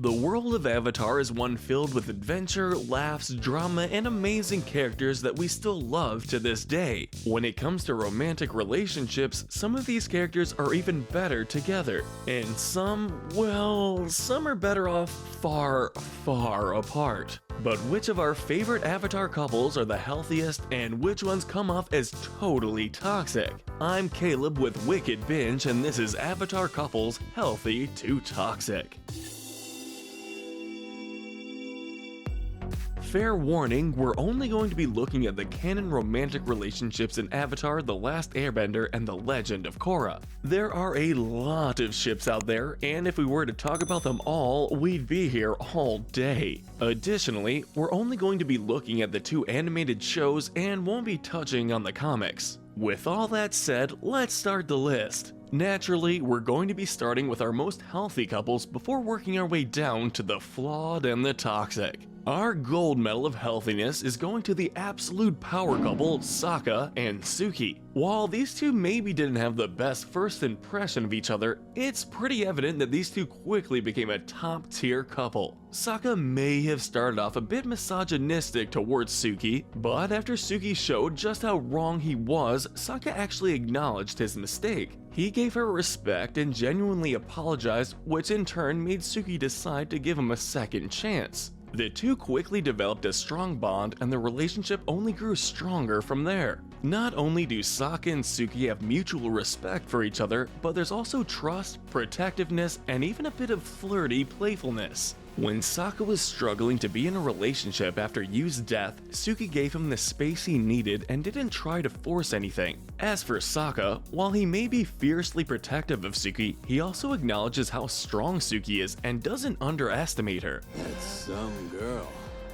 The world of Avatar is one filled with adventure, laughs, drama, and amazing characters that we still love to this day. When it comes to romantic relationships, some of these characters are even better together, and some, well, some are better off far, far apart. But which of our favorite Avatar couples are the healthiest, and which ones come off as totally toxic? I'm Caleb with Wicked Binge, and this is Avatar Couples Healthy to Toxic. Fair warning, we're only going to be looking at the canon romantic relationships in Avatar: The Last Airbender and The Legend of Korra. There are a lot of ships out there, and if we were to talk about them all, we'd be here all day. Additionally, we're only going to be looking at the two animated shows and won't be touching on the comics. With all that said, let's start the list. Naturally, we're going to be starting with our most healthy couples before working our way down to the flawed and the toxic. Our gold medal of healthiness is going to the absolute power couple Saka and Suki. While these two maybe didn't have the best first impression of each other, it's pretty evident that these two quickly became a top-tier couple. Saka may have started off a bit misogynistic towards Suki, but after Suki showed just how wrong he was, Saka actually acknowledged his mistake. He gave her respect and genuinely apologized, which in turn made Suki decide to give him a second chance. The two quickly developed a strong bond, and the relationship only grew stronger from there. Not only do Saka and Suki have mutual respect for each other, but there's also trust, protectiveness, and even a bit of flirty playfulness. When Saka was struggling to be in a relationship after Yu's death, Suki gave him the space he needed and didn't try to force anything. As for Saka, while he may be fiercely protective of Suki, he also acknowledges how strong Suki is and doesn't underestimate her. That's some girl.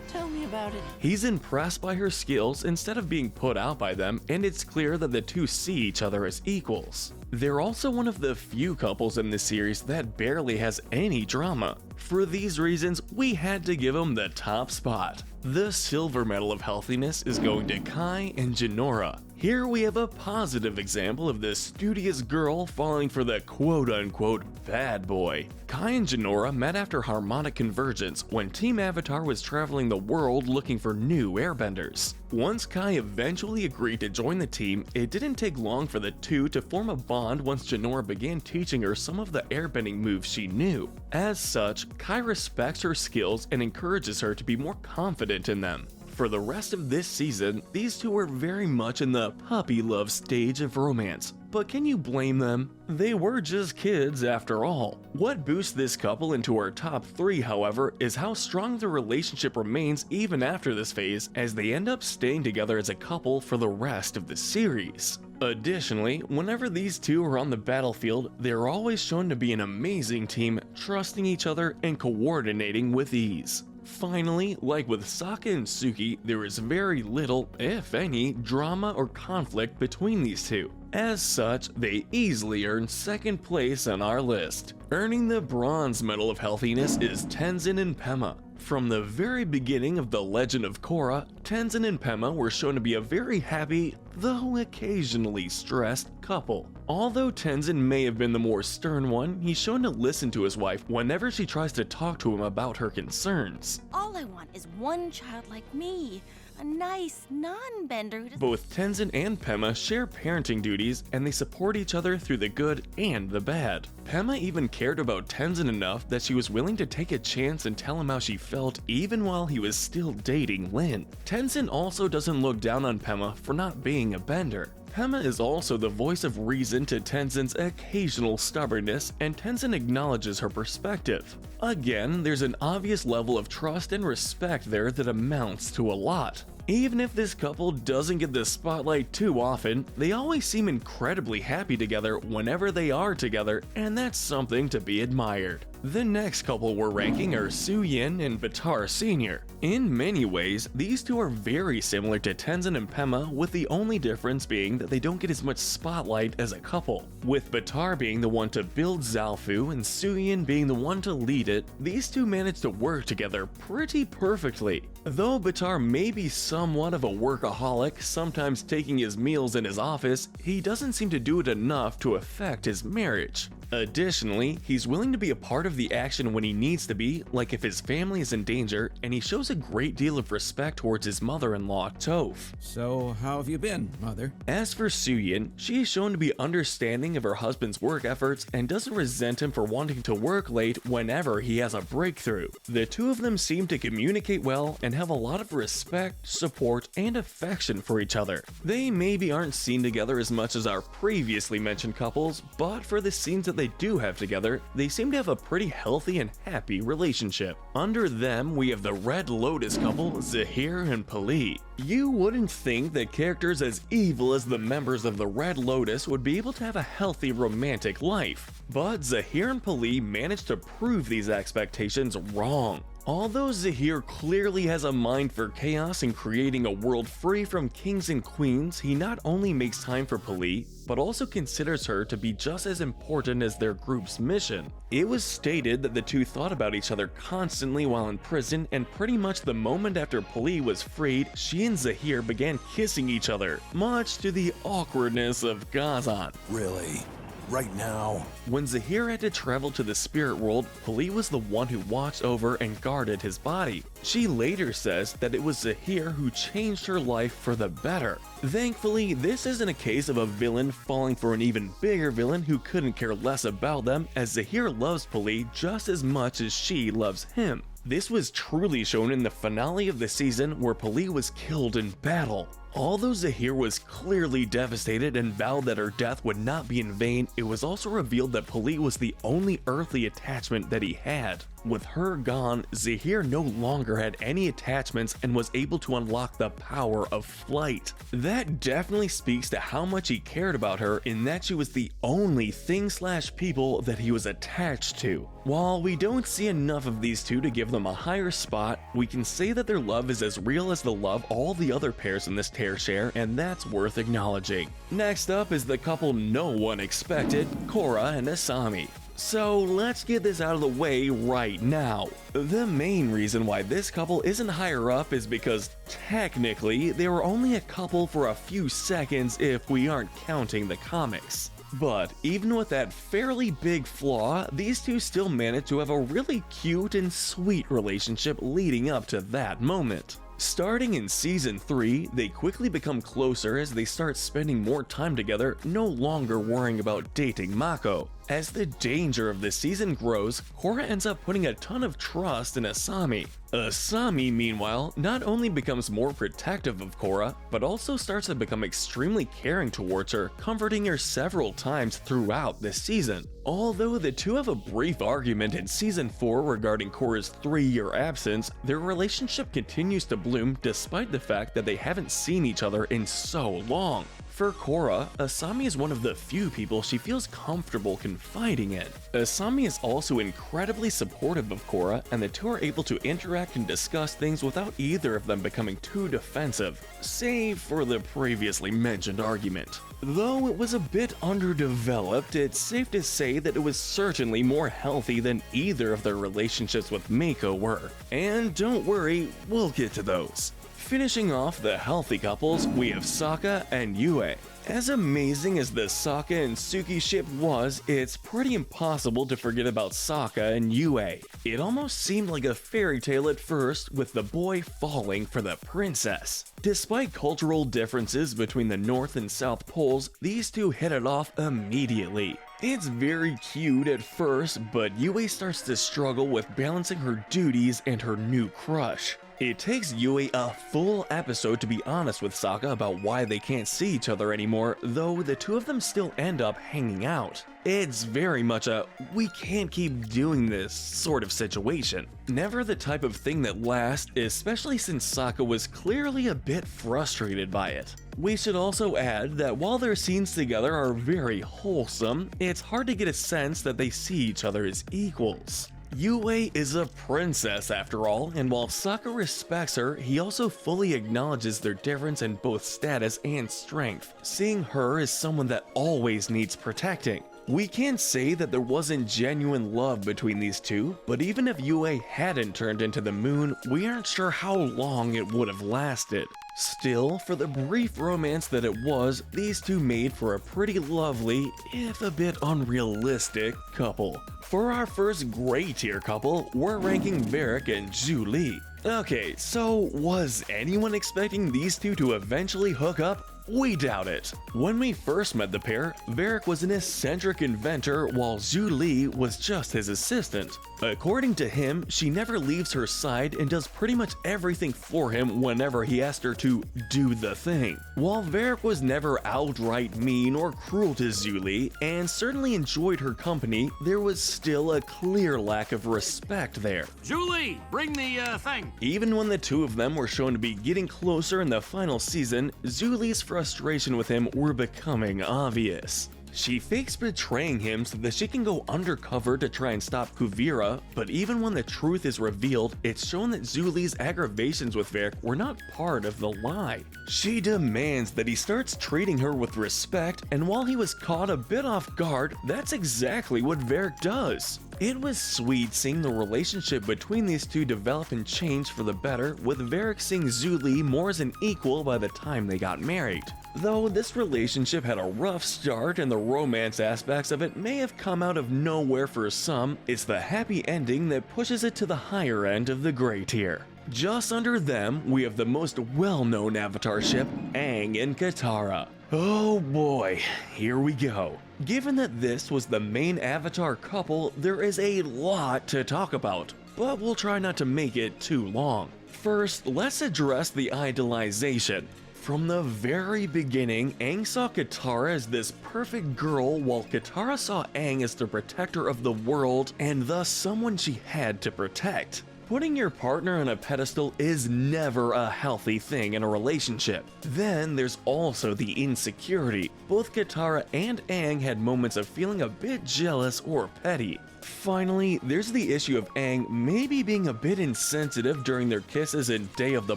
Tell me about it. He's impressed by her skills instead of being put out by them, and it's clear that the two see each other as equals. They're also one of the few couples in this series that barely has any drama. For these reasons, we had to give them the top spot. The silver medal of healthiness is going to Kai and Genora. Here we have a positive example of the studious girl falling for the quote-unquote bad boy. Kai and Genora met after harmonic convergence when Team Avatar was traveling the world looking for new airbenders. Once Kai eventually agreed to join the team, it didn't take long for the two to form a bond once Genora began teaching her some of the airbending moves she knew. As such, Kai respects her skills and encourages her to be more confident in them. For the rest of this season, these two are very much in the puppy love stage of romance. But can you blame them? They were just kids after all. What boosts this couple into our top 3, however, is how strong the relationship remains even after this phase, as they end up staying together as a couple for the rest of the series. Additionally, whenever these two are on the battlefield, they're always shown to be an amazing team, trusting each other and coordinating with ease. Finally, like with Saka and Suki, there is very little, if any, drama or conflict between these two. As such, they easily earn second place on our list. Earning the bronze medal of healthiness is Tenzin and Perma. From the very beginning of The Legend of Korra, Tenzin and Perma were shown to be a very happy, though occasionally stressed, couple. Although Tenzin may have been the more stern one, he's shown to listen to his wife whenever she tries to talk to him about her concerns. All I want is one child like me. A nice non-bender who doesn't... Both Tenzin and Perma share parenting duties, and they support each other through the good and the bad. Perma even cared about Tenzin enough that she was willing to take a chance and tell him how she felt even while he was still dating Lin. Tenzin also doesn't look down on Perma for not being a bender. Perma is also the voice of reason to Tenzin's occasional stubbornness, and Tenzin acknowledges her perspective. Again, there's an obvious level of trust and respect there that amounts to a lot. Even if this couple doesn't get the spotlight too often, they always seem incredibly happy together whenever they are together, and that's something to be admired. The next couple we're ranking are Suyin and Battar Jr. In many ways, these two are very similar to Tenzin and Perma, with the only difference being that they don't get as much spotlight as a couple. With Battar being the one to build Zaofu and Suyin being the one to lead it, these two manage to work together pretty perfectly. Though Battar may be somewhat of a workaholic, sometimes taking his meals in his office, he doesn't seem to do it enough to affect his marriage. Additionally, he's willing to be a part of the action when he needs to be, like if his family is in danger, and he shows a great deal of respect towards his mother-in-law, Toph. So, how have you been, Mother? As for Suyin, she is shown to be understanding of her husband's work efforts and doesn't resent him for wanting to work late whenever he has a breakthrough. The two of them seem to communicate well and have a lot of respect, support, and affection for each other. They maybe aren't seen together as much as our previously mentioned couples, but for the scenes that they do have together, they seem to have a pretty healthy and happy relationship. Under them, we have the Red Lotus couple, Zahir and Police. You wouldn't think that characters as evil as the members of the Red Lotus would be able to have a healthy romantic life, but Zahir and Police managed to prove these expectations wrong. Although Zahir clearly has a mind for chaos and creating a world free from kings and queens, he not only makes time for Police, but also considers her to be just as important as their group's mission. It was stated that the two thought about each other constantly while in prison, and pretty much the moment after Police was freed, she and Zahir began kissing each other, much to the awkwardness of Gazan. Really? Right now? When Zahir had to travel to the spirit world, Police was the one who watched over and guarded his body. She later says that it was Zahir who changed her life for the better. Thankfully, this isn't a case of a villain falling for an even bigger villain who couldn't care less about them, as Zahir loves Police just as much as she loves him. This was truly shown in the finale of the season where Police was killed in battle. Although Zahir was clearly devastated and vowed that her death would not be in vain, it was also revealed that Police was the only earthly attachment that he had. With her gone, Zahir no longer had any attachments and was able to unlock the power of flight. That definitely speaks to how much he cared about her, in that she was the only thing/people that he was attached to. While we don't see enough of these two to give them a higher spot, we can say that their love is as real as the love all the other pairs in this tear share, and that's worth acknowledging. Next up is the couple no one expected, Korra and Asami. So let's get this out of the way right now. The main reason why this couple isn't higher up is because technically they were only a couple for a few seconds if we aren't counting the comics. But even with that fairly big flaw, these two still managed to have a really cute and sweet relationship leading up to that moment. Starting in season 3, they quickly become closer as they start spending more time together, no longer worrying about dating Mako. As the danger of the season grows, Korra ends up putting a ton of trust in Asami. Asami, meanwhile, not only becomes more protective of Korra, but also starts to become extremely caring towards her, comforting her several times throughout the season. Although the two have a brief argument in season 4 regarding Korra's 3-year absence, their relationship continues to bloom despite the fact that they haven't seen each other in so long. For Korra, Asami is one of the few people she feels comfortable confiding in. Asami is also incredibly supportive of Korra, and the two are able to interact and discuss things without either of them becoming too defensive, save for the previously mentioned argument. Though it was a bit underdeveloped, it's safe to say that it was certainly more healthy than either of their relationships with Mako were. And don't worry, we'll get to those. Finishing off the healthy couples, we have Saka and Ue. As amazing as the Saka and Suki ship was, it's pretty impossible to forget about Saka and Ue. It almost seemed like a fairy tale at first, with the boy falling for the princess. Despite cultural differences between the North and South poles, these two hit it off immediately. It's very cute at first, but Ue starts to struggle with balancing her duties and her new crush. It takes Ue a full episode to be honest with Saka about why they can't see each other anymore, though the two of them still end up hanging out. It's very much a "we can't keep doing this" sort of situation. Never the type of thing that lasts, especially since Saka was clearly a bit frustrated by it. We should also add that while their scenes together are very wholesome, it's hard to get a sense that they see each other as equals. Ue is a princess after all, and while Saka respects her, he also fully acknowledges their difference in both status and strength, seeing her as someone that always needs protecting. We can't say that there wasn't genuine love between these two, but even if Ue hadn't turned into the moon, we aren't sure how long it would have lasted. Still, for the brief romance that it was, these two made for a pretty lovely, if a bit unrealistic, couple. For our first gray tier couple, we're ranking Varric and Julie. Okay, so was anyone expecting these two to eventually hook up? We doubt it. When we first met the pair, Varric was an eccentric inventor while Julie was just his assistant. According to him, she never leaves her side and does pretty much everything for him whenever he asked her to do the thing. While Varric was never outright mean or cruel to Julie, and certainly enjoyed her company, there was still a clear lack of respect there. Julie, bring the thing. Even when the two of them were shown to be getting closer in the final season, Julie's frustration with him were becoming obvious. She fakes betraying him so that she can go undercover to try and stop Kuvira, but even when the truth is revealed, it's shown that Julie's aggravations with Varric were not part of the lie. She demands that he starts treating her with respect, and while he was caught a bit off guard, that's exactly what Varric does. It was sweet seeing the relationship between these two develop and change for the better, with Varric seeing Julie more as an equal by the time they got married. Though this relationship had a rough start and the romance aspects of it may have come out of nowhere for some, it's the happy ending that pushes it to the higher end of the gray tier. Just under them, we have the most well-known Avatar ship, Aang and Katara. Oh boy, here we go. Given that this was the main Avatar couple, there is a lot to talk about, but we'll try not to make it too long. First, let's address the idolization. From the very beginning, Aang saw Katara as this perfect girl, while Katara saw Aang as the protector of the world and thus someone she had to protect. Putting your partner on a pedestal is never a healthy thing in a relationship. Then there's also the insecurity. Both Katara and Aang had moments of feeling a bit jealous or petty. Finally, there's the issue of Aang maybe being a bit insensitive during their kisses in Day of the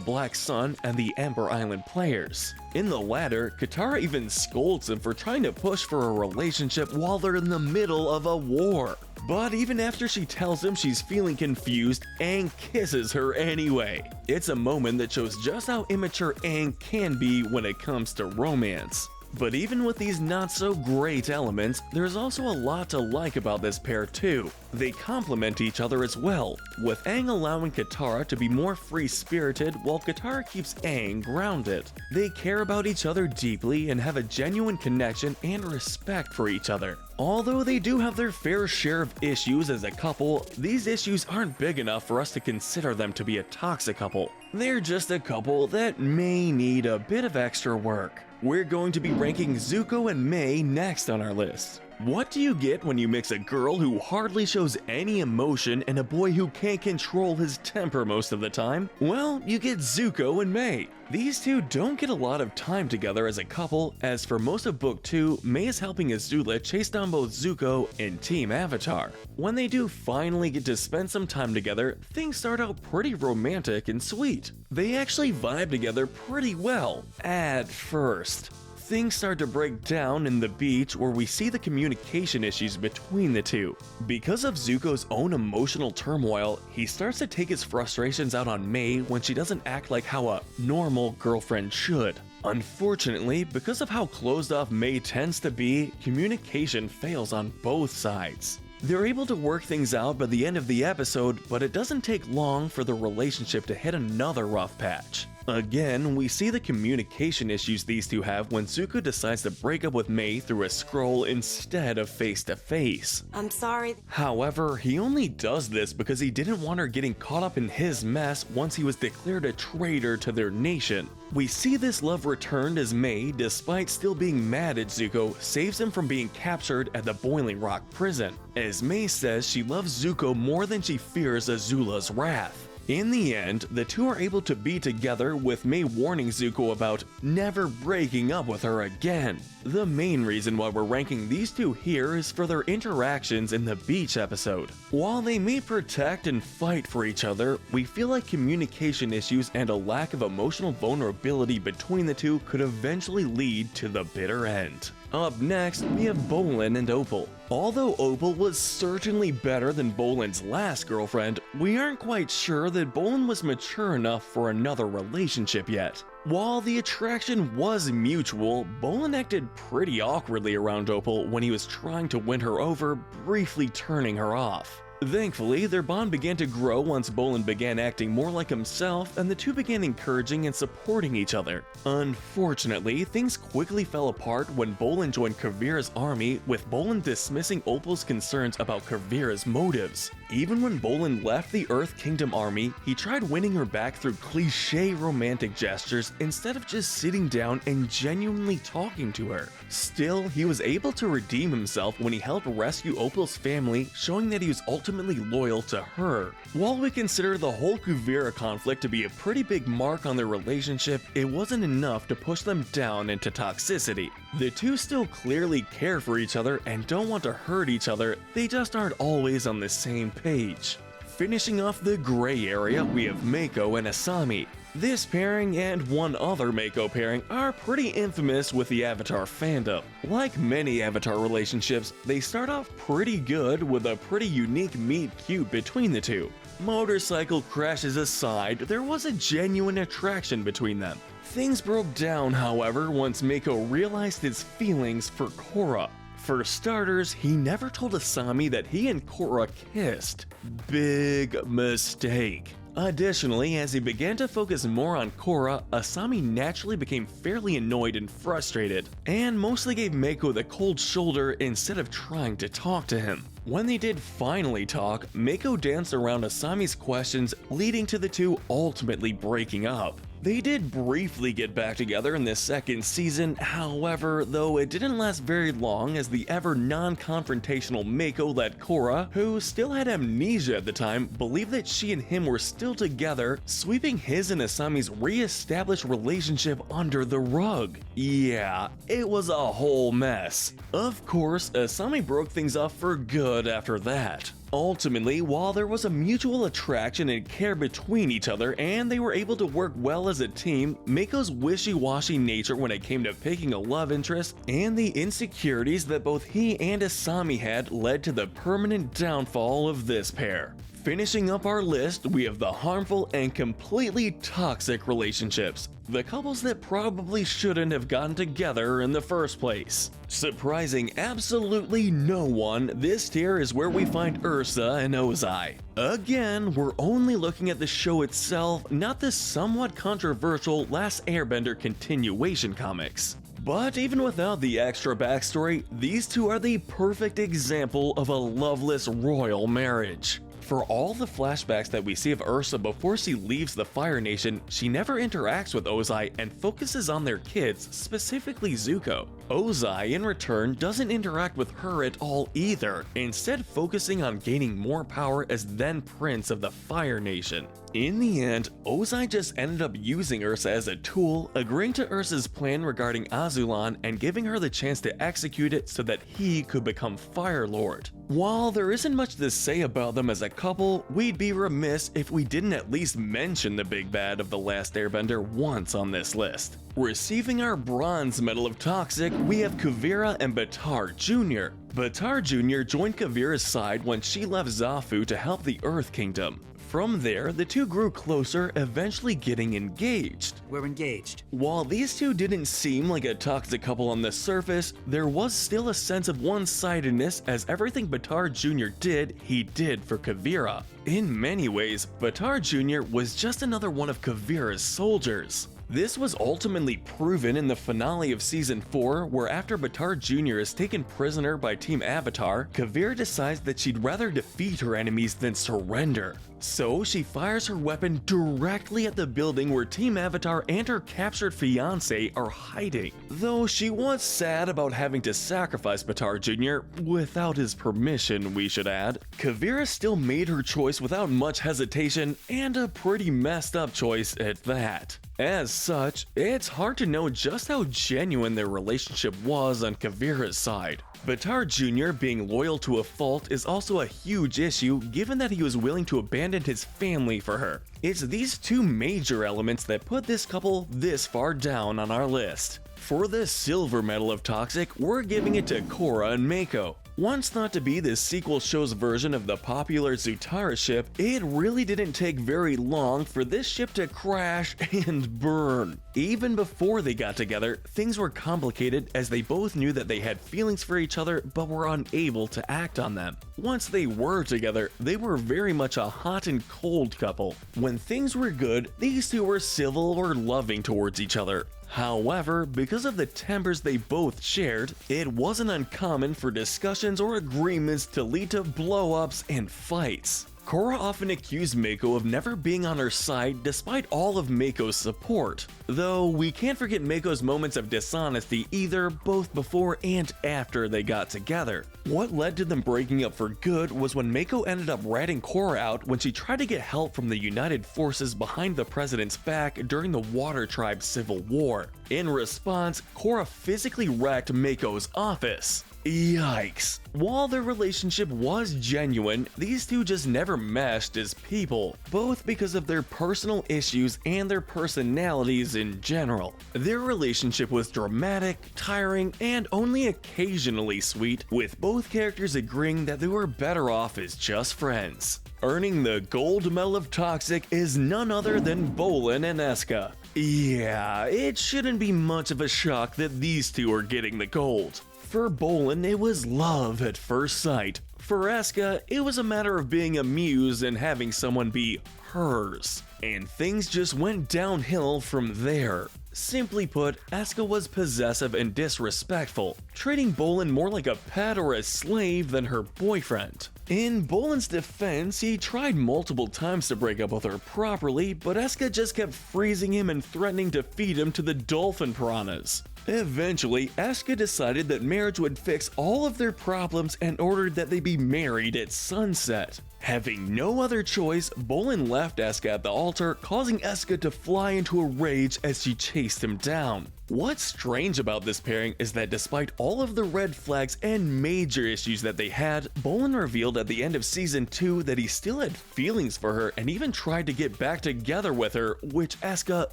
Black Sun and the Ember Island players. In the latter, Katara even scolds him for trying to push for a relationship while they're in the middle of a war. But even after she tells him she's feeling confused, Aang kisses her anyway. It's a moment that shows just how immature Aang can be when it comes to romance. But even with these not so great elements, there's also a lot to like about this pair too. They complement each other as well, with Aang allowing Katara to be more free-spirited while Katara keeps Aang grounded. They care about each other deeply and have a genuine connection and respect for each other. Although they do have their fair share of issues as a couple, these issues aren't big enough for us to consider them to be a toxic couple. They're just a couple that may need a bit of extra work. We're going to be ranking Zuko and Mei next on our list. What do you get when you mix a girl who hardly shows any emotion and a boy who can't control his temper most of the time? Well, you get Zuko and Mei. These two don't get a lot of time together as a couple, as for most of Book 2, Mei is helping Azula chase down both Zuko and Team Avatar. When they do finally get to spend some time together, things start out pretty romantic and sweet. They actually vibe together pretty well, at first. Things start to break down in the beach where we see the communication issues between the two. Because of Zuko's own emotional turmoil, he starts to take his frustrations out on Mei when she doesn't act like how a normal girlfriend should. Unfortunately, because of how closed off Mei tends to be, communication fails on both sides. They're able to work things out by the end of the episode, but it doesn't take long for the relationship to hit another rough patch. Again, we see the communication issues these two have when Zuko decides to break up with Mei through a scroll instead of face-to-face. I'm sorry. However, he only does this because he didn't want her getting caught up in his mess once he was declared a traitor to their nation. We see this love returned as Mei, despite still being mad at Zuko, saves him from being captured at the Boiling Rock prison. As Mei says, she loves Zuko more than she fears Azula's wrath. In the end, the two are able to be together, with Mei warning Zuko about never breaking up with her again. The main reason why we're ranking these two here is for their interactions in the beach episode. While they may protect and fight for each other, we feel like communication issues and a lack of emotional vulnerability between the two could eventually lead to the bitter end. Up next, we have Bolin and Opal. Although Opal was certainly better than Bolin's last girlfriend, we aren't quite sure that Bolin was mature enough for another relationship yet. While the attraction was mutual, Bolin acted pretty awkwardly around Opal when he was trying to win her over, briefly turning her off. Thankfully, their bond began to grow once Bolin began acting more like himself and the two began encouraging and supporting each other. Unfortunately, things quickly fell apart when Bolin joined Kuvira's army, with Bolin dismissing Opal's concerns about Kuvira's motives. Even when Bolin left the Earth Kingdom army, he tried winning her back through cliché romantic gestures instead of just sitting down and genuinely talking to her. Still, he was able to redeem himself when he helped rescue Opal's family, showing that he was ultimately loyal to her. While we consider the whole Kuvira conflict to be a pretty big mark on their relationship, it wasn't enough to push them down into toxicity. The two still clearly care for each other and don't want to hurt each other, they just aren't always on the same page. Finishing off the gray area, we have Mako and Asami. This pairing and one other Mako pairing are pretty infamous with the Avatar fandom. Like many Avatar relationships, they start off pretty good with a pretty unique meet-cute between the two. Motorcycle crashes aside, there was a genuine attraction between them. Things broke down, however, once Mako realized his feelings for Korra. For starters, he never told Asami that he and Korra kissed. Big mistake. Additionally, as he began to focus more on Korra, Asami naturally became fairly annoyed and frustrated, and mostly gave Mako the cold shoulder instead of trying to talk to him. When they did finally talk, Mako danced around Asami's questions, leading to the two ultimately breaking up. They did briefly get back together in the second season, however, though it didn't last very long as the ever non-confrontational Mako let Korra, who still had amnesia at the time, believe that she and him were still together, sweeping his and Asami's re-established relationship under the rug. Yeah, it was a whole mess. Of course, Asami broke things off for good after that. Ultimately, while there was a mutual attraction and care between each other and they were able to work well as a team, Mako's wishy-washy nature when it came to picking a love interest and the insecurities that both he and Asami had led to the permanent downfall of this pair. Finishing up our list, we have the harmful and completely toxic relationships. The couples that probably shouldn't have gotten together in the first place. Surprising absolutely no one, this tier is where we find Ursa and Ozai. Again, we're only looking at the show itself, not the somewhat controversial Last Airbender continuation comics. But even without the extra backstory, these two are the perfect example of a loveless royal marriage. For all the flashbacks that we see of Ursa before she leaves the Fire Nation, she never interacts with Ozai and focuses on their kids, specifically Zuko. Ozai, in return, doesn't interact with her at all either, instead focusing on gaining more power as then Prince of the Fire Nation. In the end, Ozai just ended up using Ursa as a tool, agreeing to Ursa's plan regarding Azulon and giving her the chance to execute it so that he could become Fire Lord. While there isn't much to say about them as a couple, we'd be remiss if we didn't at least mention the big bad of The Last Airbender once on this list. Receiving our bronze medal of toxic, we have Kuvira and Battar Jr. Battar Jr. joined Kuvira's side when she left Zafu to help the Earth Kingdom. From there, the two grew closer, eventually getting engaged. We're engaged. While these two didn't seem like a toxic couple on the surface, there was still a sense of one-sidedness as everything Battar Jr. did, he did for Kuvira. In many ways, Battar Jr. was just another one of Kuvira's soldiers. This was ultimately proven in the finale of Season 4, where after Battar Jr. is taken prisoner by Team Avatar, Kuvira decides that she'd rather defeat her enemies than surrender. So she fires her weapon directly at the building where Team Avatar and her captured fiancé are hiding. Though she was sad about having to sacrifice Battar Jr. without his permission, we should add, Kuvira still made her choice without much hesitation, and a pretty messed up choice at that. As such, it's hard to know just how genuine their relationship was on Kuvira's side. Battar Jr. being loyal to a fault is also a huge issue given that he was willing to abandon his family for her. It's these two major elements that put this couple this far down on our list. For the silver medal of toxic, we're giving it to Korra and Mako. Once thought to be the sequel show's version of the popular Zutara ship, it really didn't take very long for this ship to crash and burn. Even before they got together, things were complicated as they both knew that they had feelings for each other but were unable to act on them. Once they were together, they were very much a hot and cold couple. When things were good, these two were civil or loving towards each other. However, because of the tempers they both shared, it wasn't uncommon for discussions or agreements to lead to blow-ups and fights. Korra often accused Mako of never being on her side despite all of Mako's support, though we can't forget Mako's moments of dishonesty either, both before and after they got together. What led to them breaking up for good was when Mako ended up ratting Korra out when she tried to get help from the united forces behind the president's back during the Water Tribe Civil War. In response, Korra physically wrecked Mako's office. Yikes. While their relationship was genuine, these two just never meshed as people, both because of their personal issues and their personalities in general. Their relationship was dramatic, tiring, and only occasionally sweet, with both characters agreeing that they were better off as just friends. Earning the gold medal of toxic is none other than Bolin and Asuka. Yeah, it shouldn't be much of a shock that these two are getting the gold. For Bolin, it was love at first sight. For Asuka, it was a matter of being a muse and having someone be hers. And things just went downhill from there. Simply put, Asuka was possessive and disrespectful, treating Bolin more like a pet or a slave than her boyfriend. In Bolin's defense, he tried multiple times to break up with her properly, but Asuka just kept freezing him and threatening to feed him to the dolphin piranhas. Eventually, Asuka decided that marriage would fix all of their problems and ordered that they be married at sunset. Having no other choice, Bolin left Asuka at the altar, causing Asuka to fly into a rage as she chased him down. What's strange about this pairing is that despite all of the red flags and major issues that they had, Bolin revealed at the end of season 2 that he still had feelings for her and even tried to get back together with her, which Asuka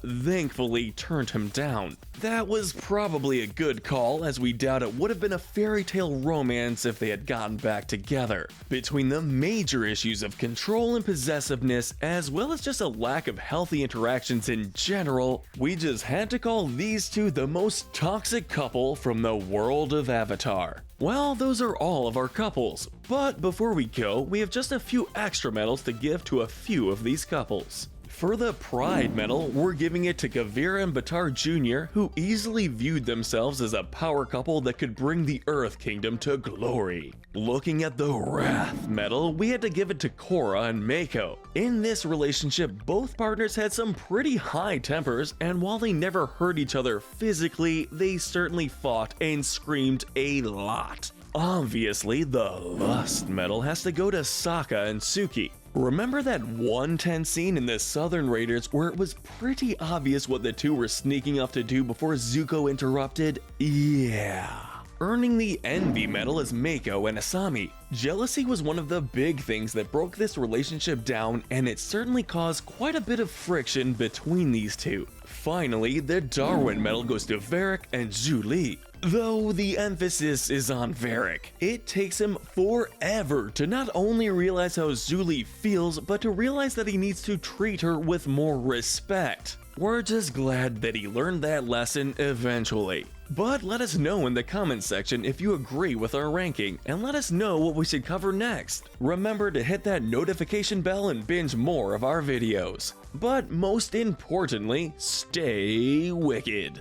thankfully turned him down. That was probably a good call, as we doubt it would have been a fairy tale romance if they had gotten back together. Between the major issues of control and possessiveness, as well as just a lack of healthy interactions in general, we just had to call these two the most toxic couple from the world of Avatar. Well, those are all of our couples, but before we go, we have just a few extra medals to give to a few of these couples. For the Pride medal, we're giving it to Kuba and Battar Jr., who easily viewed themselves as a power couple that could bring the Earth Kingdom to glory. Looking at the Wrath medal, we had to give it to Korra and Mako. In this relationship, both partners had some pretty high tempers, and while they never hurt each other physically, they certainly fought and screamed a lot. Obviously, the Lust medal has to go to Saka and Suki. Remember that one tense scene in the Southern Raiders where it was pretty obvious what the two were sneaking off to do before Zuko interrupted? Yeah. Earning the Envy medal is Mako and Asami. Jealousy was one of the big things that broke this relationship down, and it certainly caused quite a bit of friction between these two. Finally, the Darwin medal goes to Varric and Julie. Though the emphasis is on Varric, it takes him forever to not only realize how Julie feels, but to realize that he needs to treat her with more respect. We're just glad that he learned that lesson eventually. But let us know in the comments section if you agree with our ranking, and let us know what we should cover next. Remember to hit that notification bell and binge more of our videos. But most importantly, stay wicked.